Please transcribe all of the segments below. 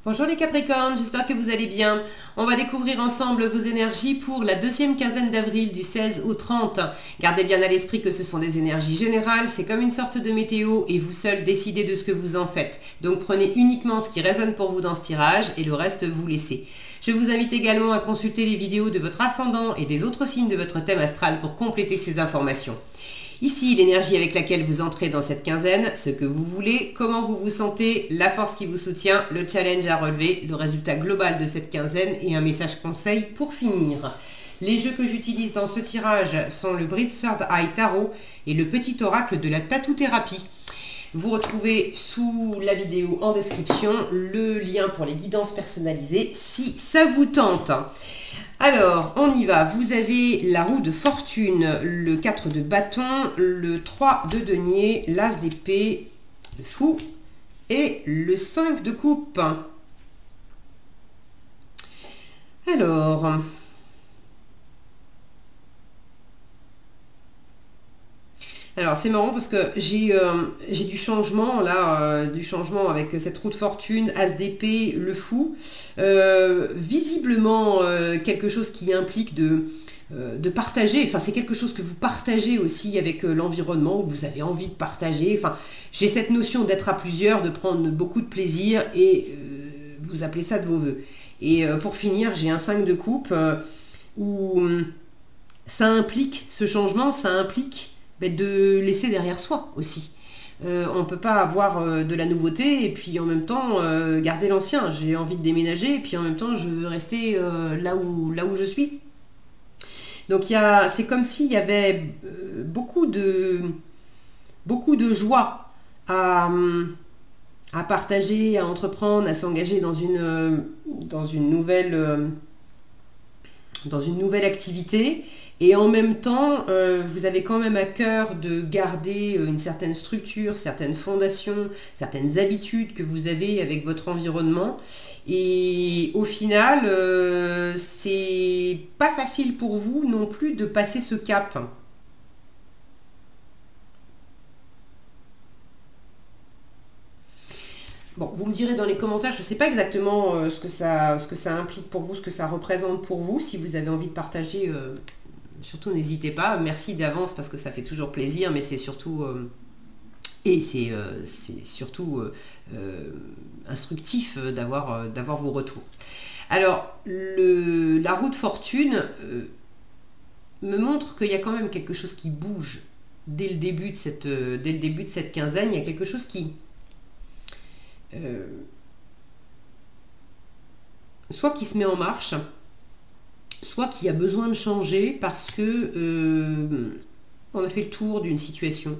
Bonjour les Capricornes, j'espère que vous allez bien. On va découvrir ensemble vos énergies pour la deuxième quinzaine d'avril du 16 au 30. Gardez bien à l'esprit que ce sont des énergies générales, c'est comme une sorte de météo et vous seul décidez de ce que vous en faites. Donc prenez uniquement ce qui résonne pour vous dans ce tirage et le reste vous laissez. Je vous invite également à consulter les vidéos de votre ascendant et des autres signes de votre thème astral pour compléter ces informations. Ici, l'énergie avec laquelle vous entrez dans cette quinzaine, ce que vous voulez, comment vous vous sentez, la force qui vous soutient, le challenge à relever, le résultat global de cette quinzaine et un message conseil pour finir. Les jeux que j'utilise dans ce tirage sont le Brit Third Eye Tarot et le petit oracle de la tatou-thérapie. Vous retrouvez sous la vidéo en description le lien pour les guidances personnalisées si ça vous tente. Alors, on y va. Vous avez la roue de fortune, le 4 de bâton, le 3 de denier, l'as d'épée, le fou et le 5 de coupe. Alors c'est marrant parce que j'ai du changement là, du changement avec cette roue de fortune, as d'épée, le fou. Visiblement quelque chose qui implique de partager, enfin c'est quelque chose que vous partagez aussi avec l'environnement, que vous avez envie de partager. Enfin, j'ai cette notion d'être à plusieurs, de prendre beaucoup de plaisir et vous appelez ça de vos voeux. Et pour finir, j'ai un 5 de coupe où ça implique, ce changement, ça implique de laisser derrière soi aussi. On ne peut pas avoir de la nouveauté et puis en même temps garder l'ancien. J'ai envie de déménager et puis en même temps je veux rester là où je suis. Donc c'est comme s'il y avait beaucoup de joie à partager, à entreprendre, à s'engager dans une nouvelle activité. Et en même temps, vous avez quand même à cœur de garder une certaine structure, certaines fondations, certaines habitudes que vous avez avec votre environnement. Et au final, c'est pas facile pour vous non plus de passer ce cap. Bon, vous me direz dans les commentaires, je ne sais pas exactement ce que ça implique pour vous, ce que ça représente pour vous. Si vous avez envie de partager, surtout n'hésitez pas. Merci d'avance parce que ça fait toujours plaisir, mais c'est surtout instructif d'avoir vos retours. Alors, la roue de fortune me montre qu'il y a quand même quelque chose qui bouge dès le début de cette quinzaine. Il y a quelque chose qui soit qui se met en marche, soit qui a besoin de changer parce que on a fait le tour d'une situation.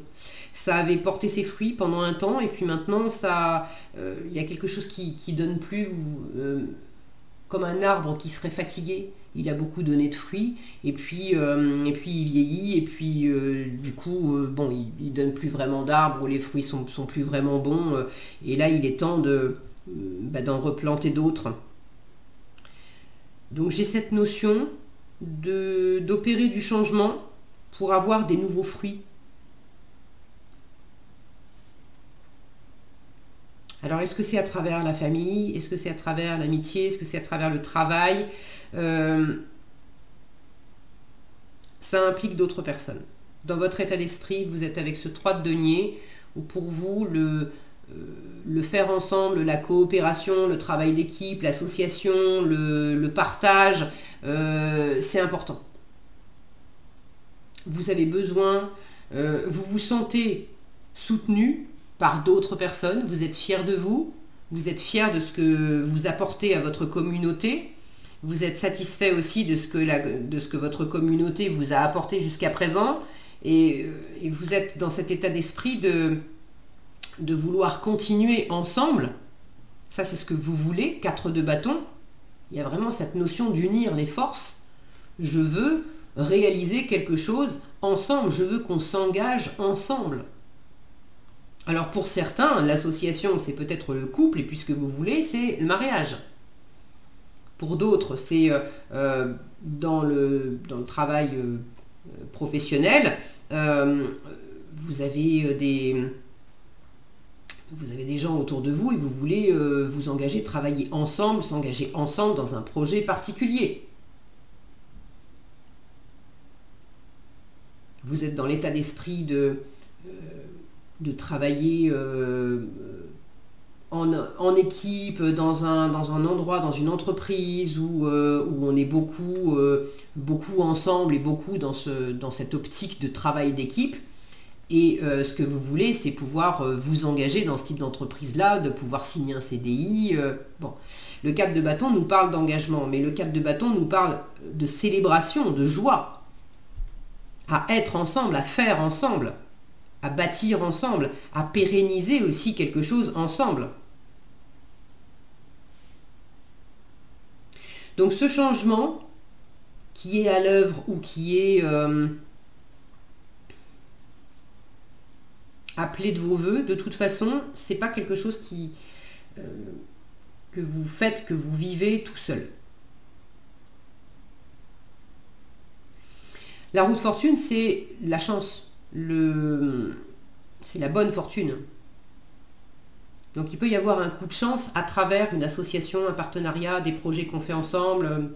Ça avait porté ses fruits pendant un temps et puis maintenant il y a quelque chose qui donne plus, comme un arbre qui serait fatigué. Il a beaucoup donné de fruits et puis il vieillit et puis du coup bon, il donne plus vraiment d'arbres, les fruits sont plus vraiment bons et là il est temps d'en replanter d'autres. Donc j'ai cette notion d'opérer du changement pour avoir des nouveaux fruits. Alors est-ce que c'est à travers la famille? Est-ce que c'est à travers l'amitié? Est-ce que c'est à travers le travail? Ça implique d'autres personnes. Dans votre état d'esprit, vous êtes avec ce 3 de denier, où pour vous, le faire ensemble, la coopération, le travail d'équipe, l'association, le partage, c'est important. Vous avez besoin, vous vous sentez soutenu par d'autres personnes, vous êtes fiers de vous êtes fiers de ce que vous apportez à votre communauté, vous êtes satisfait aussi de ce que votre communauté vous a apporté jusqu'à présent, et vous êtes dans cet état d'esprit de vouloir continuer ensemble. Ça c'est ce que vous voulez, 4 de bâton. Il y a vraiment cette notion d'unir les forces. Je veux réaliser quelque chose ensemble, je veux qu'on s'engage ensemble. Alors pour certains, l'association c'est peut-être le couple et puis ce que vous voulez c'est le mariage. Pour d'autres c'est dans le travail professionnel, vous avez vous avez des gens autour de vous et vous voulez vous engager, travailler ensemble, s'engager ensemble dans un projet particulier. Vous êtes dans l'état d'esprit de travailler en équipe, dans un endroit, dans une entreprise où on est beaucoup ensemble et beaucoup dans cette optique de travail d'équipe. Et ce que vous voulez, c'est pouvoir vous engager dans ce type d'entreprise-là, de pouvoir signer un CDI. Bon. Le 4 de bâton nous parle d'engagement, mais le 4 de bâton nous parle de célébration, de joie, à être ensemble, à faire ensemble, à bâtir ensemble, à pérenniser aussi quelque chose ensemble. Donc ce changement qui est à l'œuvre ou qui est appelé de vos voeux, de toute façon, c'est pas quelque chose que vous faites, que vous vivez tout seul. La roue de fortune, c'est la chance, c'est la bonne fortune. Donc il peut y avoir un coup de chance à travers une association, un partenariat, des projets qu'on fait ensemble.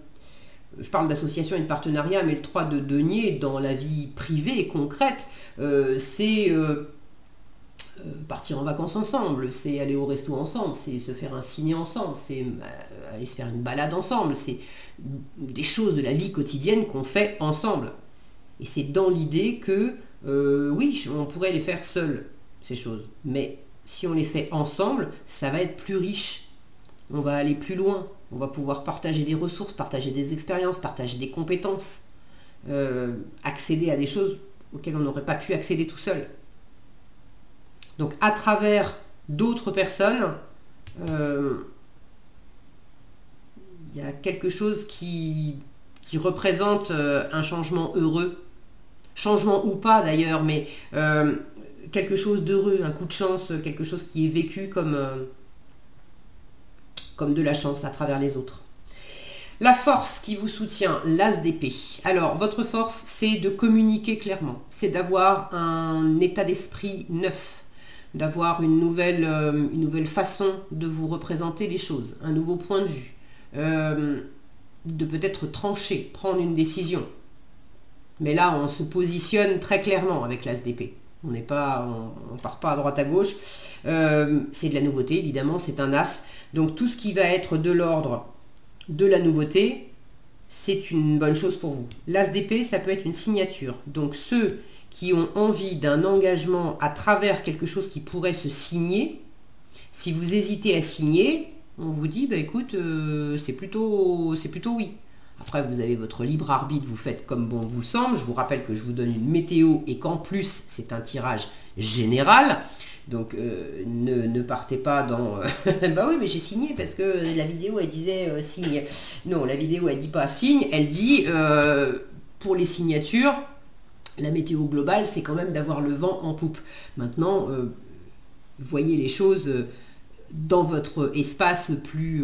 Je parle d'association et de partenariat, mais le 3 de denier, dans la vie privée et concrète, c'est partir en vacances ensemble, c'est aller au resto ensemble, c'est se faire un ciné ensemble, c'est aller se faire une balade ensemble, c'est des choses de la vie quotidienne qu'on fait ensemble. Et c'est dans l'idée que, oui, on pourrait les faire seuls, ces choses, mais si on les fait ensemble, ça va être plus riche. On va aller plus loin. On va pouvoir partager des ressources, partager des expériences, partager des compétences, accéder à des choses auxquelles on n'aurait pas pu accéder tout seul. Donc à travers d'autres personnes, il y a quelque chose qui représente un changement heureux. Changement ou pas d'ailleurs, mais quelque chose d'heureux, un coup de chance, quelque chose qui est vécu comme de la chance à travers les autres. La force qui vous soutient, l'as d'épée. Alors, votre force, c'est de communiquer clairement, c'est d'avoir un état d'esprit neuf, d'avoir une nouvelle façon de vous représenter les choses, un nouveau point de vue, de peut-être trancher, prendre une décision. Mais là, on se positionne très clairement avec l'as d'épée. On part pas à droite à gauche. C'est de la nouveauté, évidemment, c'est un as. Donc tout ce qui va être de l'ordre de la nouveauté, c'est une bonne chose pour vous. L'as d'épée, ça peut être une signature. Donc ceux qui ont envie d'un engagement à travers quelque chose qui pourrait se signer, si vous hésitez à signer, on vous dit, bah écoute, c'est plutôt oui. Après, vous avez votre libre arbitre, vous faites comme bon vous semble. Je vous rappelle que je vous donne une météo et qu'en plus, c'est un tirage général. Donc, ne partez pas dans... bah oui, mais j'ai signé parce que la vidéo, elle disait signe. Non, la vidéo, elle dit pas signe. Elle dit, pour les signatures, la météo globale, c'est quand même d'avoir le vent en poupe. Maintenant, voyez les choses... dans votre espace plus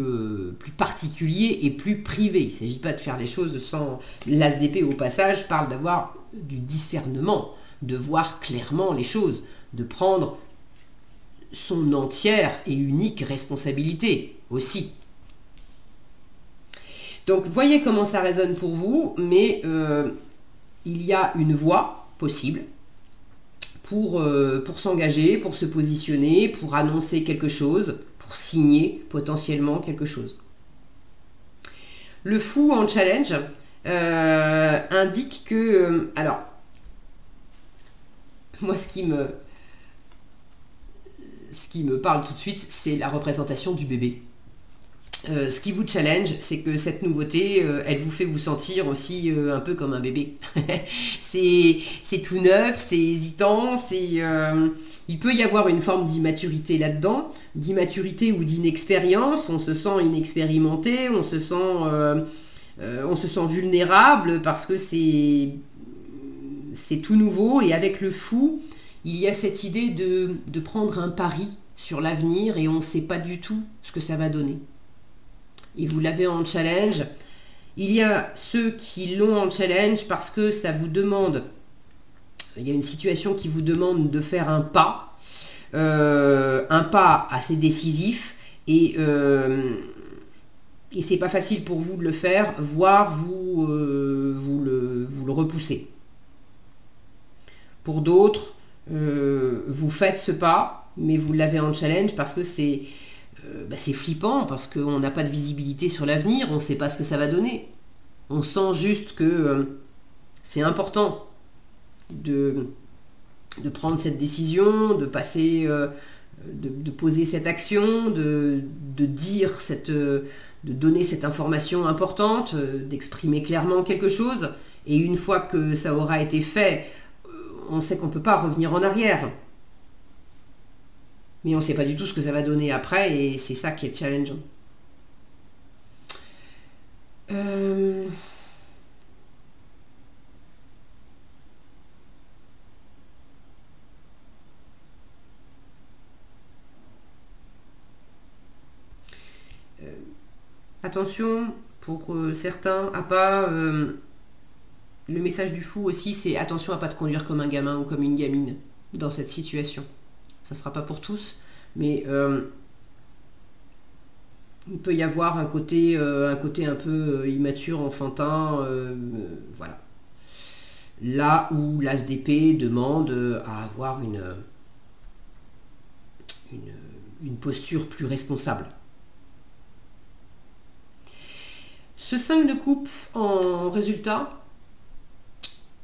particulier et plus privé. Il ne s'agit pas de faire les choses sans... L'as d'épée, au passage, parle d'avoir du discernement, de voir clairement les choses, de prendre son entière et unique responsabilité aussi. Donc, voyez comment ça résonne pour vous, mais il y a une voie possible pour s'engager, pour se positionner, pour annoncer quelque chose, pour signer potentiellement quelque chose. Le fou en challenge indique que... alors, moi ce qui me parle tout de suite, c'est la représentation du bébé. Ce qui vous challenge, c'est que cette nouveauté, elle vous fait vous sentir aussi un peu comme un bébé. c'est tout neuf, c'est hésitant, il peut y avoir une forme d'immaturité là-dedans, d'immaturité ou d'inexpérience. On se sent inexpérimenté, on se sent vulnérable parce que c'est tout nouveau. Et avec le fou, il y a cette idée de prendre un pari sur l'avenir et on ne sait pas du tout ce que ça va donner. Et vous l'avez en challenge. Il y a ceux qui l'ont en challenge parce que ça vous demande, il y a une situation qui vous demande de faire un pas, un pas assez décisif et c'est pas facile pour vous de le faire, voire vous le repoussez. Pour d'autres, vous faites ce pas, mais vous l'avez en challenge parce que c'est flippant, parce qu'on n'a pas de visibilité sur l'avenir, on ne sait pas ce que ça va donner. On sent juste que c'est important de prendre cette décision, de passer, de poser cette action, de dire de donner cette information importante, d'exprimer clairement quelque chose. Et une fois que ça aura été fait, on sait qu'on ne peut pas revenir en arrière. Mais on ne sait pas du tout ce que ça va donner après, et c'est ça qui est challengeant. Attention, pour certains, à pas... le message du fou aussi, c'est attention à pas te conduire comme un gamin ou comme une gamine dans cette situation. Ça ne sera pas pour tous, mais il peut y avoir un côté un peu immature, enfantin, voilà. Là où l'as d'épée demande à avoir une posture plus responsable. Ce 5 de coupe en résultat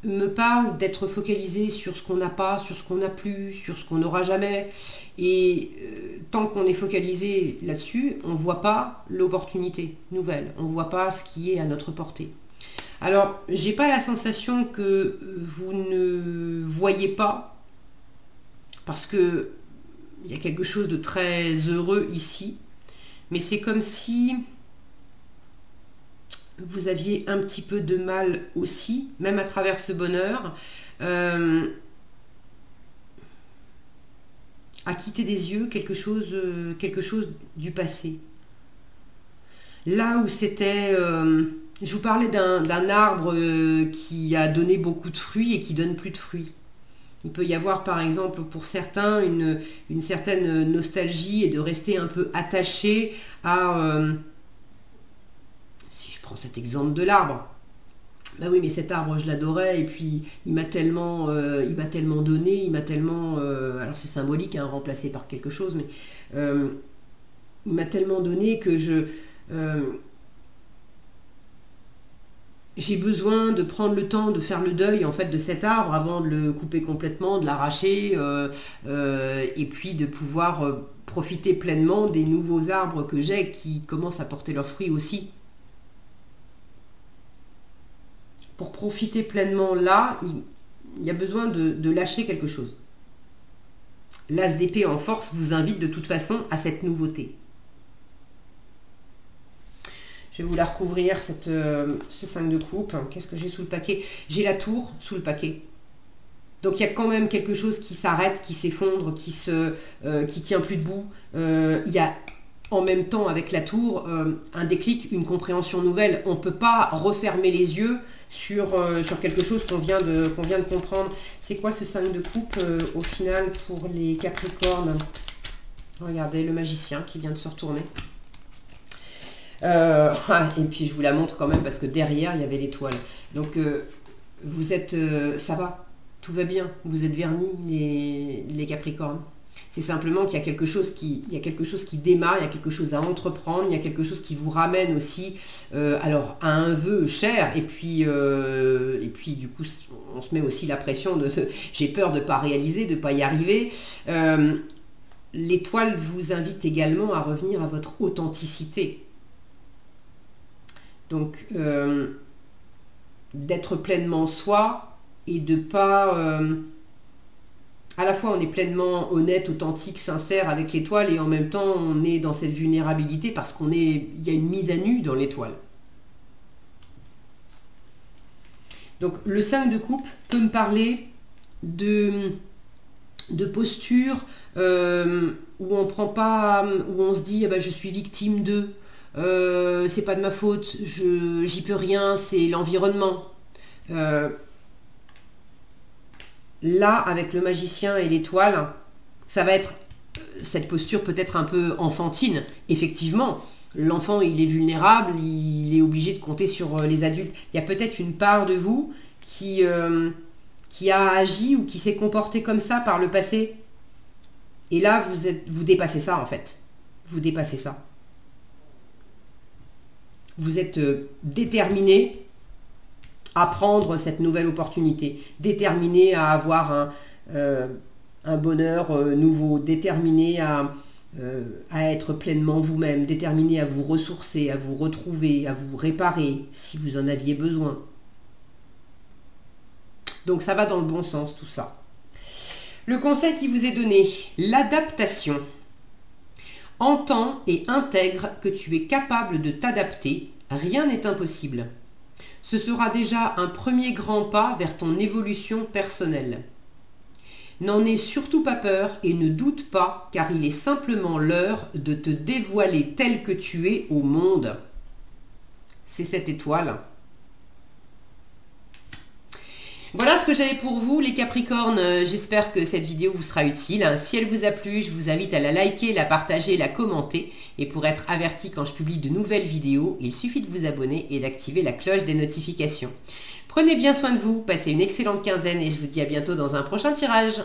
me parle d'être focalisé sur ce qu'on n'a pas, sur ce qu'on n'a plus, sur ce qu'on n'aura jamais. Et tant qu'on est focalisé là-dessus, on ne voit pas l'opportunité nouvelle, on ne voit pas ce qui est à notre portée. Alors, j'ai pas la sensation que vous ne voyez pas, parce que il y a quelque chose de très heureux ici, mais c'est comme si vous aviez un petit peu de mal aussi, même à travers ce bonheur, à quitter des yeux quelque chose du passé. Là où c'était... je vous parlais d'un arbre qui a donné beaucoup de fruits et qui donne plus de fruits. Il peut y avoir par exemple pour certains une certaine nostalgie et de rester un peu attaché à... si je prends cet exemple de l'arbre, bah oui mais cet arbre je l'adorais et puis il m'a tellement donné, il m'a tellement... alors c'est symbolique, hein, remplacé par quelque chose, mais il m'a tellement donné que j'ai besoin de prendre le temps de faire le deuil en fait de cet arbre avant de le couper complètement, de l'arracher et puis de pouvoir profiter pleinement des nouveaux arbres que j'ai qui commencent à porter leurs fruits aussi. Pour profiter pleinement là, il y a besoin de lâcher quelque chose. L'as d'épée en force vous invite de toute façon à cette nouveauté. Je vais vous la recouvrir, ce 5 de coupe. Qu'est-ce que j'ai sous le paquet? J'ai la tour sous le paquet. Donc il y a quand même quelque chose qui s'arrête, qui s'effondre, qui tient plus debout. Il y a en même temps avec la tour un déclic, une compréhension nouvelle. On ne peut pas refermer les yeux sur quelque chose qu'on vient de comprendre. C'est quoi ce 5 de coupe au final pour les Capricornes? Regardez, le magicien qui vient de se retourner. Et puis je vous la montre quand même parce que derrière il y avait l'étoile. Donc vous êtes, ça va, tout va bien, vous êtes vernis les Capricornes. C'est simplement qu'il y a quelque chose qui démarre, il y a quelque chose à entreprendre, il y a quelque chose qui vous ramène aussi alors à un vœu cher et puis du coup on se met aussi la pression de j'ai peur de ne pas réaliser, de ne pas y arriver. L'étoile vous invite également à revenir à votre authenticité. Donc, d'être pleinement soi et de pas... à la fois, on est pleinement honnête, authentique, sincère avec l'étoile et en même temps, on est dans cette vulnérabilité parce il y a une mise à nu dans l'étoile. Donc, le 5 de coupe peut me parler de posture où on prend pas, où on se dit, ah ben, je suis victime de... c'est pas de ma faute, j'y peux rien, c'est l'environnement. Là, avec le magicien et l'étoile, Ça va être cette posture peut-être un peu enfantine. Effectivement, l'enfant, il est vulnérable, il est obligé de compter sur les adultes. Il y a peut-être une part de vous qui a agi ou qui s'est comporté comme ça par le passé. Et là, vous dépassez ça en fait. Vous dépassez ça. Vous êtes déterminé à prendre cette nouvelle opportunité, déterminé à avoir un bonheur nouveau, déterminé à être pleinement vous-même, déterminé à vous ressourcer, à vous retrouver, à vous réparer si vous en aviez besoin. Donc ça va dans le bon sens tout ça. Le conseil qui vous est donné, l'adaptation. Entends et intègre que tu es capable de t'adapter, rien n'est impossible. Ce sera déjà un premier grand pas vers ton évolution personnelle. N'en aie surtout pas peur et ne doute pas, car il est simplement l'heure de te dévoiler tel que tu es au monde. C'est cette étoile. Voilà ce que j'avais pour vous les Capricornes, j'espère que cette vidéo vous sera utile. Si elle vous a plu, je vous invite à la liker, la partager, la commenter. Et pour être averti quand je publie de nouvelles vidéos, il suffit de vous abonner et d'activer la cloche des notifications. Prenez bien soin de vous, passez une excellente quinzaine et je vous dis à bientôt dans un prochain tirage.